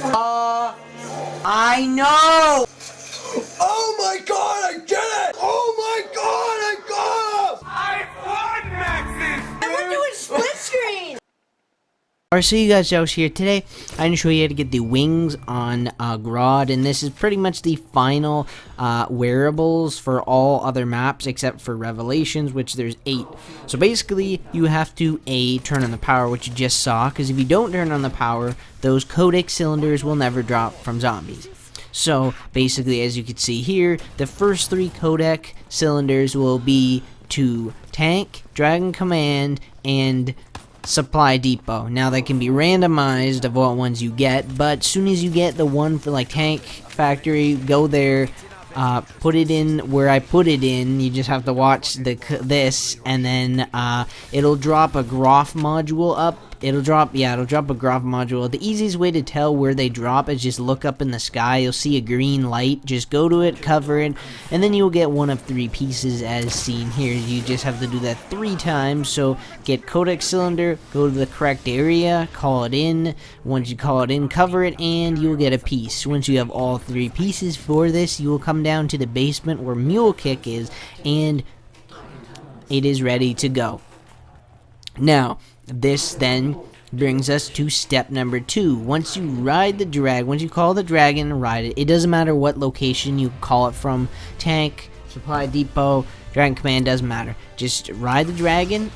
I know! Oh my god, I did it! Oh my god, I got him! I won, Maxis! And we're doing split screen! Alright, so you guys, Josh here. Today, I'm going to show you how to get the wings on Gorod, and this is pretty much the final wearables for all other maps except for Revelations, which there's 8. So basically, you have to turn on the power, which you just saw, because if you don't turn on the power, those codec cylinders will never drop from zombies. So basically, as you can see here, the first 3 codec cylinders will be to Tank, Dragon Command, and Supply Depot. Now they can be randomized of what ones you get, but as soon as you get the one for like Tank Factory, go there, put it in where I put it in. You just have to watch this, and then it'll drop a Groff module up. It'll drop a Groff module. The easiest way to tell where they drop is just look up in the sky. You'll see a green light. Just go to it, cover it, and then you'll get one of 3 pieces as seen here. You just have to do that 3 times. So get codec cylinder, go to the correct area, call it in. Once you call it in, cover it, and you'll get a piece. Once you have all 3 pieces for this, you will come down to the basement where Mule Kick is, and it is ready to go. Now, this then brings us to step number 2. Once you ride the drag, once you call the dragon and ride it, it doesn't matter what location you call it from. Tank, Supply Depot, Dragon Command, doesn't matter. Just ride the dragon,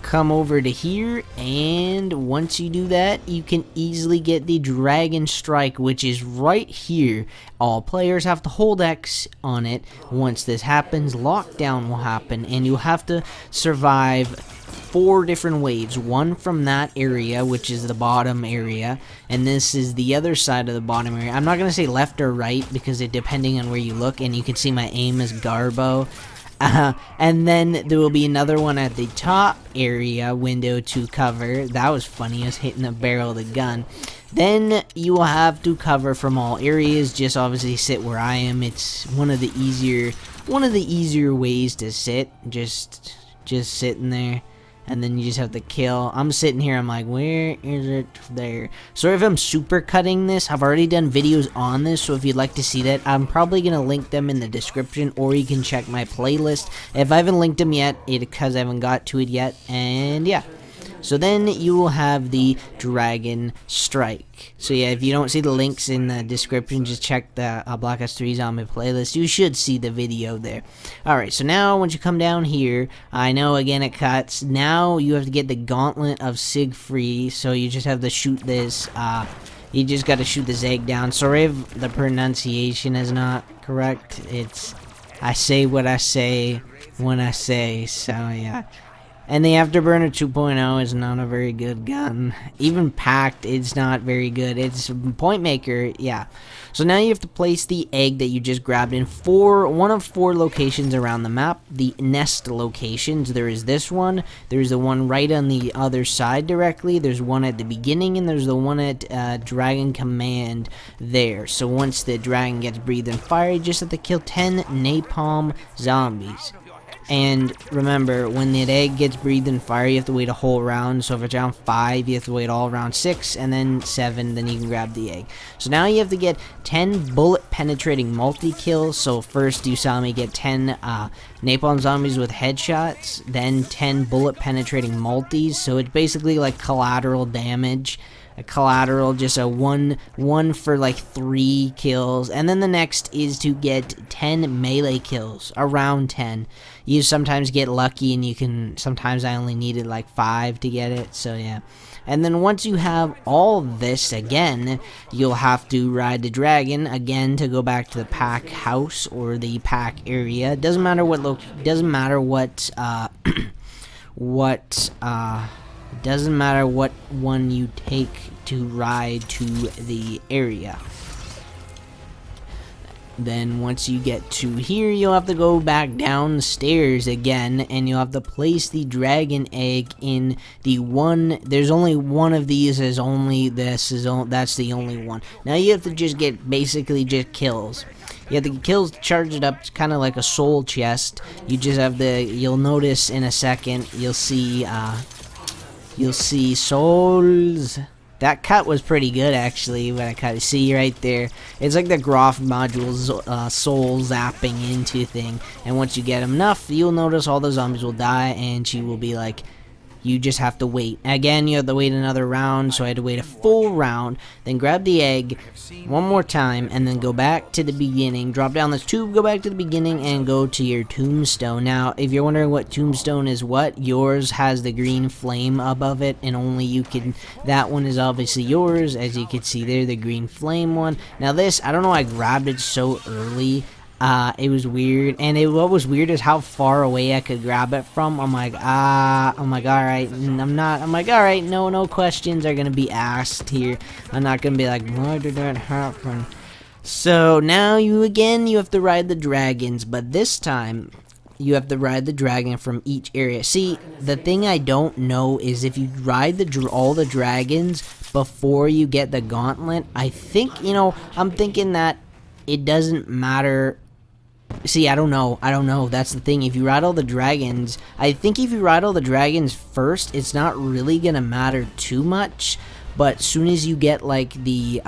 come over to here, and once you do that, you can easily get the Dragon Strike, which is right here. All players have to hold X on it. Once this happens, lockdown will happen, and you'll have to survive 4 different waves. One from that area, which is the bottom area, and this is the other side of the bottom area. I'm not going to say left or right because it depending on where you look, and you can see my aim is Garbo. And then there will be another one at the top area window to cover. That was funny, I was hitting the barrel of the gun. Then you will have to cover from all areas. Just obviously sit where I am. It's one of the easier ways to sit. Just sitting there. And then you just have to kill. I'm sitting here, I'm like, where is it? There. Sorry if I'm super cutting this. I've already done videos on this, so if you'd like to see that, I'm probably going to link them in the description, or you can check my playlist. If I haven't linked them yet, it's because I haven't got to it yet, and yeah. So then you will have the Dragon Strike. So yeah, if you don't see the links in the description, just check the Black Ops 3 Zombie playlist. You should see the video there. Alright, so now once you come down here, I know again it cuts. Now you have to get the Gauntlet of SIGFRED. So you just have to shoot this. You just got to shoot this egg down. Sorry if the pronunciation is not correct. It's, I say what I say when I say, so yeah. And the Afterburner 2.0 is not a very good gun. Even packed, it's not very good. It's Point Maker, yeah. So now you have to place the egg that you just grabbed in one of 4 locations around the map. The nest locations. There is this one. There's the one right on the other side directly. There's one at the beginning, and there's the one at Dragon Command there. So once the dragon gets breathing fire, you just have to kill 10 napalm zombies. And remember, when that egg gets breathed in fire, you have to wait a whole round. So if it's round 5, you have to wait all round 6, and then 7, then you can grab the egg. So now you have to get 10 bullet penetrating multi-kills. So first you saw me get 10 napalm zombies with headshots, then 10 bullet penetrating multis. So it's basically like collateral damage. A collateral, just a one for like 3 kills, and then the next is to get 10 melee kills, around 10. You sometimes get lucky, and you can, sometimes I only needed like 5 to get it, so yeah. And then once you have all this again, you'll have to ride the dragon again to go back to the pack house or the pack area. Doesn't matter what doesn't matter what one you take to ride to the area. Then once you get to here, you'll have to go back downstairs again, and you'll have to place the dragon egg in the one. There's only one of these. That's the only one. Now you have to just get basically just kills. You have the kills charge it up. It's kind of like a soul chest. You just have you'll notice in a second. You'll see souls. That cut was pretty good, actually, when I kind of see right there. It's like the Groff module's soul zapping into thing. And once you get enough, you'll notice all the zombies will die, and she will be like, you just have to wait. Again, you have to wait another round, so I had to wait a full round, then grab the egg one more time, and then go back to the beginning, drop down this tube, go back to the beginning, and go to your tombstone. Now, if you're wondering what tombstone is what, yours has the green flame above it, and only you can, that one is obviously yours, as you can see there, the green flame one. Now this, I don't know, I grabbed it so early. It was weird, and what was weird is how far away I could grab it from. I'm like, alright, no questions are gonna be asked here. I'm not gonna be like, why did that happen? So now you have to ride the dragons, but this time you have to ride the dragon from each area. See, the thing I don't know is if you ride all the dragons before you get the gauntlet, I think, I'm thinking that it doesn't matter. See, I don't know. That's the thing. If you ride all the dragons, I think if you ride all the dragons first, it's not really gonna matter too much. But soon as you get like the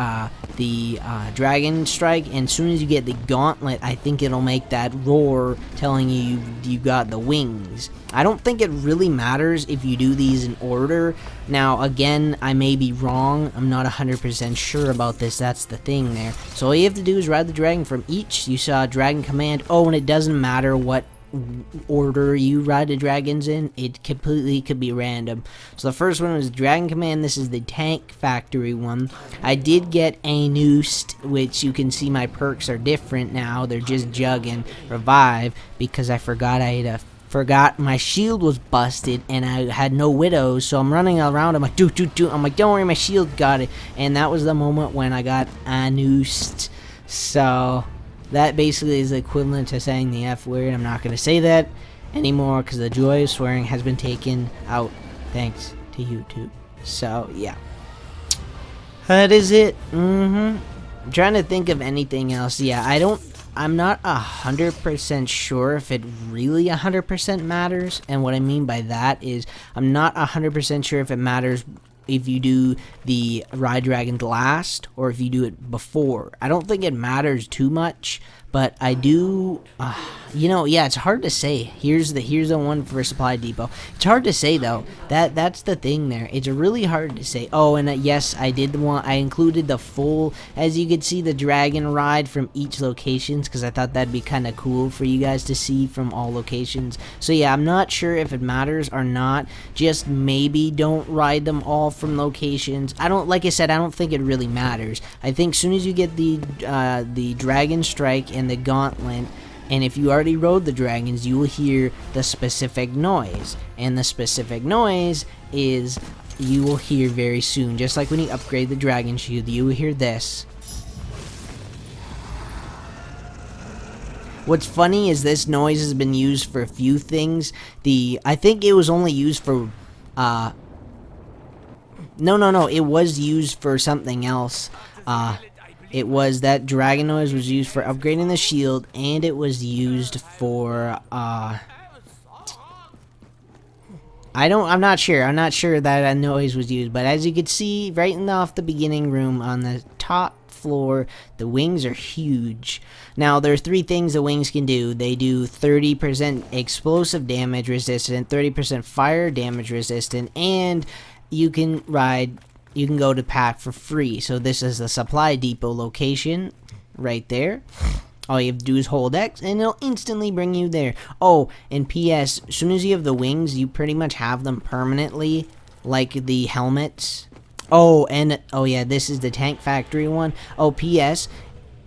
dragon strike, and soon as you get the gauntlet, I think it'll make that roar telling you got the wings. I don't think it really matters if you do these in order. Now, again, I may be wrong. I'm not 100% sure about this. That's the thing there. So all you have to do is ride the dragon from each. You saw Dragon Command. Oh, and it doesn't matter what order you ride the dragons in. It completely could be random. So the first one was Dragon Command. This is the Tank Factory one. I did get a Noosed, which you can see my perks are different now. They're just Jug and Revive, because I forgot my shield was busted and I had no widows, so I'm running around. I'm like, I'm like, don't worry, my shield got it. And that was the moment when I got Noosed. So that basically is equivalent to saying the F word. I'm not going to say that anymore because the joy of swearing has been taken out thanks to YouTube. So, yeah. That is it. I'm trying to think of anything else. Yeah, I'm not 100% sure if it really 100% matters. And what I mean by that is I'm not 100% sure if it matters if you do the Ride Dragons last or if you do it before. I don't think it matters too much, but I do, yeah, it's hard to say. Here's the one for Supply Depot. It's hard to say though. That's the thing there. It's really hard to say. Oh, and yes, I included the full, as you could see, the dragon ride from each locations, because I thought that'd be kind of cool for you guys to see from all locations. So yeah, I'm not sure if it matters or not. Just maybe don't ride them all from locations. Like I said, I don't think it really matters. I think soon as you get the Dragon Strike and the Gauntlet, and if you already rode the dragons, you will hear the specific noise, and the specific noise is you will hear very soon. Just like when you upgrade the dragon shield, you will hear this. What's funny is this noise has been used for a few things. I think it was only used for no, it was used for something else. It was that dragon noise was used for upgrading the shield, and it was used for I'm not sure that noise was used, but as you can see right off the beginning room on the top floor, the wings are huge. Now there are three things the wings can do. They do 30% explosive damage resistant, 30% fire damage resistant, and you can go to pack for free. So this is the Supply Depot location right there. All you have to do is hold X and it'll instantly bring you there. Oh, and PS, as soon as you have the wings, you pretty much have them permanently, like the helmets. Oh, and yeah, this is the Tank Factory one. Oh, PS,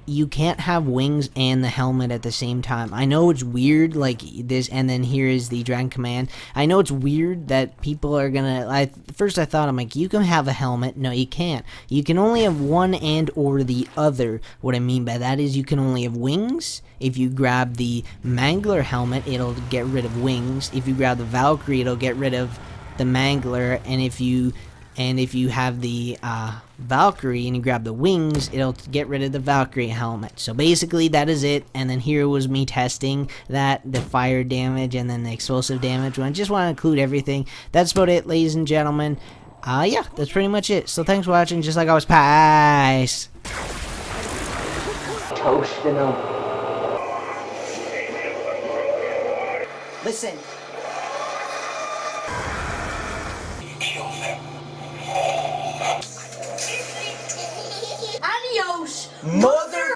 you can't have wings and the helmet at the same time. I know it's weird, like this, and then here is the Dragon Command. I know it's weird that people are gonna, first I thought, I'm like, you can have a helmet. No, you can't. You can only have one and or the other. What I mean by that is you can only have wings. If you grab the Mangler helmet, it'll get rid of wings. If you grab the Valkyrie, it'll get rid of the Mangler, and if you have the Valkyrie and you grab the wings, it'll get rid of the Valkyrie helmet. So basically that is it. And then here was me testing the fire damage and then the explosive damage one. I just want to include everything. That's about it, ladies and gentlemen. Yeah, that's pretty much it. So thanks for watching. Just like always, peace. Toasting them. Listen. Adios. Mother